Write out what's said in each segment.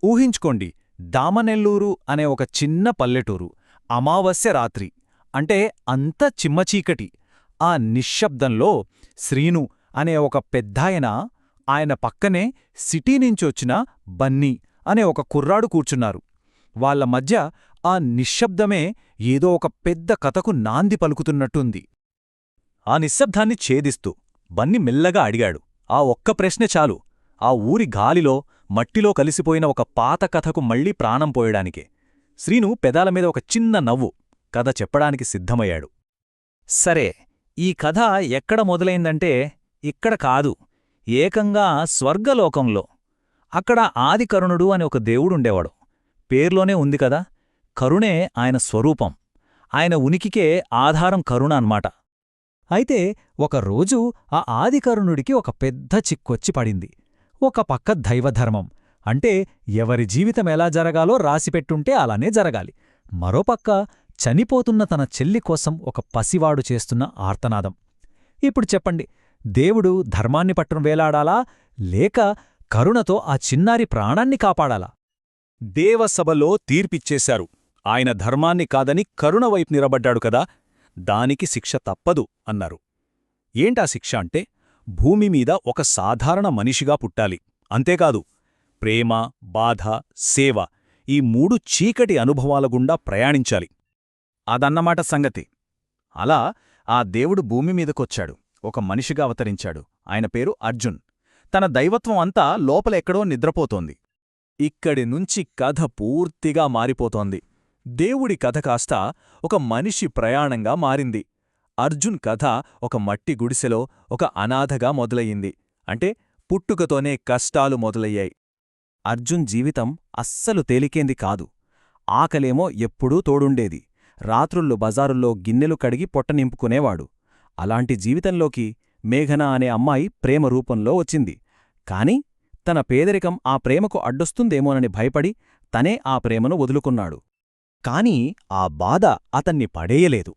ఊహించుకోండి, దామనెల్లూరు అనే ఒక చిన్న పల్లెటూరు. అమావాస్య రాత్రి. అంటే అంత చిమ్మచీకటి. ఆ నిశ్శబ్దంలో శ్రీను అనే ఒక పెద్దాయన, ఆయన పక్కనే సిటీ నుంచొచ్చిన బన్నీ అనే ఒక కుర్రాడు కూర్చున్నారు. వాళ్ళ మధ్య ఆ నిశ్శబ్దమే ఏదో ఒక పెద్ద కథకు నాంది పలుకుతున్నట్టుంది. ఆ నిశ్శబ్దాన్ని ఛేదిస్తూ బన్నీ మెల్లగా అడిగాడు. ఆ ఒక్క ప్రశ్నే చాలు, ఆ ఊరి గాలిలో, మట్టిలో కలిసిపోయిన ఒక పాత కథకు మళ్లీ ప్రాణం పోయడానికే. శ్రీను పెదాల మీద ఒక చిన్న నవ్వు, కథ చెప్పడానికి సిద్ధమయ్యాడు. సరే, ఈ కథ ఎక్కడ మొదలైందంటే ఇక్కడ కాదు, ఏకంగా స్వర్గలోకంలో. అక్కడ ఆదికరుణుడు అని ఒక దేవుడుండేవాడు. పేర్లోనే ఉంది కదా, కరుణే ఆయన స్వరూపం. ఆయన ఉనికికే ఆధారం కరుణ అన్మాట. అయితే ఒకరోజు ఆ ఆదికరుణుడికి ఒక పెద్ద చిక్కొచ్చి పడింది. ఒక పక్క దైవధర్మం, అంటే ఎవరి జీవితమెలా జరగాలో రాసిపెట్టుంటే అలానే జరగాలి. మరోపక్క చనిపోతున్న తన చెల్లి కోసం ఒక పసివాడు చేస్తున్న ఆర్తనాదం. ఇప్పుడు చెప్పండి, దేవుడు ధర్మాన్ని పట్టును వేలాడాలా, లేక కరుణతో ఆ చిన్నారి ప్రాణాన్ని కాపాడాలా? దేవసభలో తీర్పిచ్చేశారు. ఆయన ధర్మాన్ని కాదని కరుణవైపు నిలబడ్డాడు కదా, దానికి శిక్ష తప్పదు అన్నారు. ఏంటా శిక్ష అంటే, భూమిమీద ఒక సాధారణ మనిషిగా పుట్టాలి. అంతేకాదు, ప్రేమ, బాధ, సేవ ఈ 3 చీకటి అనుభవాల గుండా ప్రయాణించాలి. అదన్నమాట సంగతి. అలా ఆ దేవుడు భూమిమీదకొచ్చాడు, ఒక మనిషిగా అవతరించాడు. ఆయన పేరు అర్జున్. తన దైవత్వం అంతా లోపల ఎక్కడో నిద్రపోతోంది. ఇక్కడి నుంచి కథ పూర్తిగా మారిపోతోంది. దేవుడి కథ కాస్త ఒక మనిషి ప్రయాణంగా మారింది. అర్జున్ కథ ఒక మట్టి గుడిసెలో ఒక అనాథగా మొదలయ్యింది. అంటే పుట్టుకతోనే కష్టాలు మొదలయ్యాయి. అర్జున్ జీవితం అస్సలు తేలికేంది కాదు. ఆకలేమో ఎప్పుడూ తోడుండేది. రాత్రుళ్ళు బజారుల్లో గిన్నెలు కడిగి పొట్ట నింపుకునేవాడు. అలాంటి జీవితంలోకి మేఘన అనే అమ్మాయి ప్రేమ రూపంలో వచ్చింది. కాని తన పేదరికం ఆ ప్రేమకు అడ్డొస్తుందేమోనని భయపడి తనే ఆ ప్రేమను వదులుకున్నాడు. కాని ఆ బాధ అతన్ని పడేయలేదు.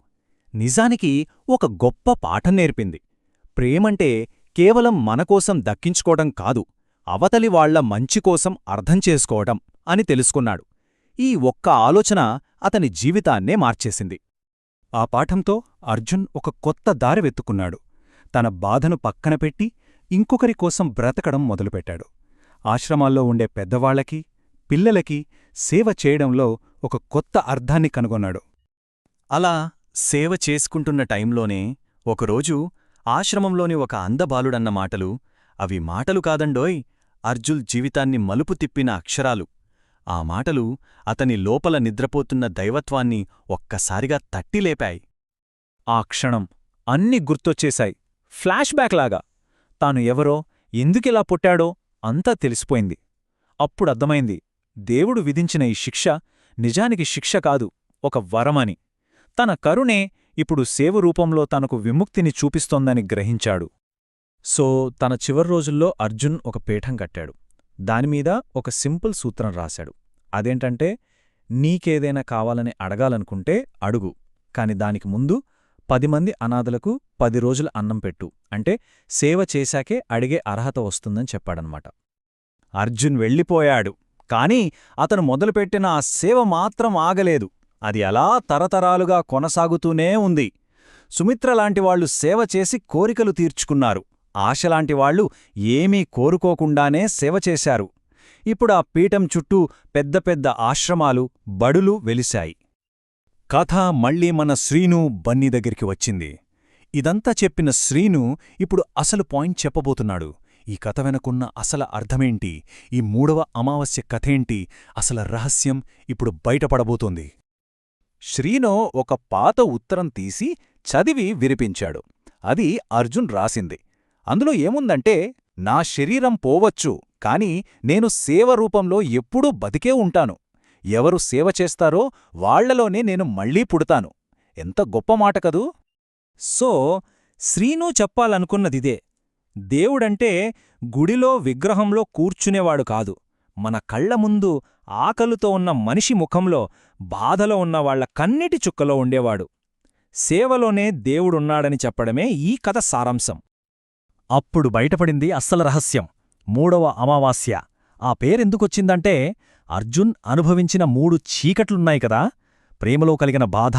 నిజానికి ఒక గొప్ప పాఠం నేర్పింది. ప్రేమంటే కేవలం మనకోసం దక్కించుకోవడం కాదు, అవతలివాళ్ల మంచికోసం అర్థం చేసుకోవడం అని తెలుసుకున్నాడు. ఈ ఒక్క ఆలోచన అతని జీవితాన్నే మార్చేసింది. ఆ పాఠంతో అర్జున్ ఒక కొత్త దారి వెతుక్కున్నాడు. తన బాధను పక్కనపెట్టి ఇంకొకరి కోసం బ్రతకడం మొదలుపెట్టాడు. ఆశ్రమాల్లో ఉండే పెద్దవాళ్లకి, పిల్లలకి సేవ చేయడంలో ఒక కొత్త అర్థాన్ని కనుగొన్నాడు. అలా సేవ చేసుకుంటున్న టైంలోనే ఒకరోజు ఆశ్రమంలోని ఒక అందబాలుడన్న మాటలు, అవి మాటలు కాదండోయ్, అర్జున్ జీవితాన్ని మలుపు తిప్పిన అక్షరాలు. ఆ మాటలు అతని లోపల నిద్రపోతున్న దైవత్వాన్ని ఒక్కసారిగా తట్టిలేపాయి. ఆ క్షణం అన్నీ గుర్తొచ్చేశాయి, ఫ్లాష్ బ్యాక్లాగా. తాను ఎవరో, ఎందుకిలా పుట్టాడో అంతా తెలిసిపోయింది. అప్పుడర్థమైంది, దేవుడు విధించిన ఈ శిక్ష నిజానికి శిక్ష కాదు, ఒక వరమని. తన కరుణే ఇప్పుడు సేవ రూపంలో తనకు విముక్తిని చూపిస్తోందని గ్రహించాడు. సో తన చివరి రోజుల్లో అర్జున్ ఒక పీఠం కట్టాడు. దానిమీద ఒక సింపుల్ సూత్రం రాశాడు. అదేంటంటే, నీకేదైనా కావాలని అడగాలనుకుంటే అడుగు, కాని దానికి ముందు 10 మంది అనాథలకు 10 రోజుల అన్నం పెట్టు, అంటే సేవ చేశాకే అడిగే అర్హత వస్తుందని చెప్పాడనమాట. అర్జున్ వెళ్ళిపోయాడు, కాని అతను మొదలుపెట్టిన ఆ సేవ మాత్రం ఆగలేదు. అది అలా తరతరాలుగా కొనసాగుతూనే ఉంది. సుమిత్రలాంటివాళ్లు సేవ చేసి కోరికలు తీర్చుకున్నారు. ఆశలాంటివాళ్లు ఏమీ కోరుకోకుండానే సేవ చేశారు. ఇప్పుడు ఆ పీఠం చుట్టూ పెద్ద పెద్ద ఆశ్రమాలు, బడులు వెలిశాయి. కథ మళ్లీ మన శ్రీను, బన్నీ దగ్గరికి వచ్చింది. ఇదంతా చెప్పిన శ్రీను ఇప్పుడు అసలు పాయింట్ చెప్పబోతున్నాడు. ఈ కథ వెనకున్న అసల అర్థమేంటి, ఈ 3వ అమావాస్య కథేంటి, అసల రహస్యం ఇప్పుడు బయటపడబోతోంది. శ్రీను ఒక పాత ఉత్తరం తీసి చదివి వినిపించాడు. అది అర్జున్ రాసింది. అందులో ఏముందంటే, నా శరీరం పోవచ్చు, కాని నేను సేవ రూపంలో ఎప్పుడూ బతికే ఉంటాను. ఎవరు సేవ చేస్తారో వాళ్లలోనే నేను మళ్లీ పుడతాను. ఎంత గొప్ప మాట కదూ! సో శ్రీను చెప్పాలనుకున్నదిదే. దేవుడంటే గుడిలో విగ్రహంలో కూర్చునేవాడు కాదు, మన కళ్ల ముందు ఆకలితో ఉన్న మనిషి ముఖంలో, బాధలో ఉన్న వాళ్ల కన్నీటి చుక్కలో ఉండేవాడు. సేవలోనే దేవుడున్నాడని చెప్పడమే ఈ కథ సారాంశం. అప్పుడు బయటపడింది అస్సల రహస్యం. 3వ అమావాస్య, ఆ పేరెందుకొచ్చిందంటే అర్జున్ అనుభవించిన 3 చీకట్లున్నాయి కదా, ప్రేమలో కలిగిన బాధ,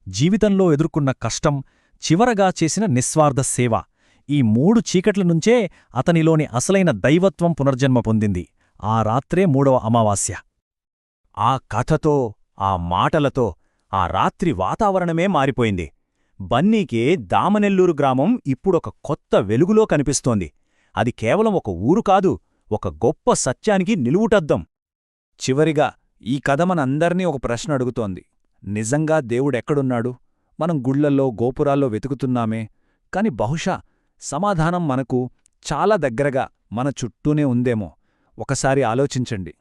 జీవితంలో ఎదుర్కొన్న కష్టం, చివరగా చేసిన నిస్వార్థ సేవ. ఈ 3 చీకట్ల నుంచే అతనిలోని అసలైన దైవత్వం పునర్జన్మ పొందింది. ఆ రాత్రే 3వ అమావాస్య. ఆ కథతో, ఆ మాటలతో ఆ రాత్రి వాతావరణమే మారిపోయింది. బన్నీకే దామనెల్లూరు గ్రామం ఇప్పుడొక కొత్త వెలుగులో కనిపిస్తోంది. అది కేవలం ఒక ఊరు కాదు, ఒక గొప్ప సత్యానికి నిలువుటద్దం. చివరిగా ఈ కథ మనందర్నీ ఒక ప్రశ్న అడుగుతోంది. నిజంగా దేవుడెక్కడున్నాడు? మనం గుళ్లల్లో గోపురాల్లో వెతుకుతున్నామే, కాని బహుశా సమాధానం మనకు చాలా దగ్గరగా మన చుట్టూనే ఉందేమో. ఒకసారి ఆలోచించండి.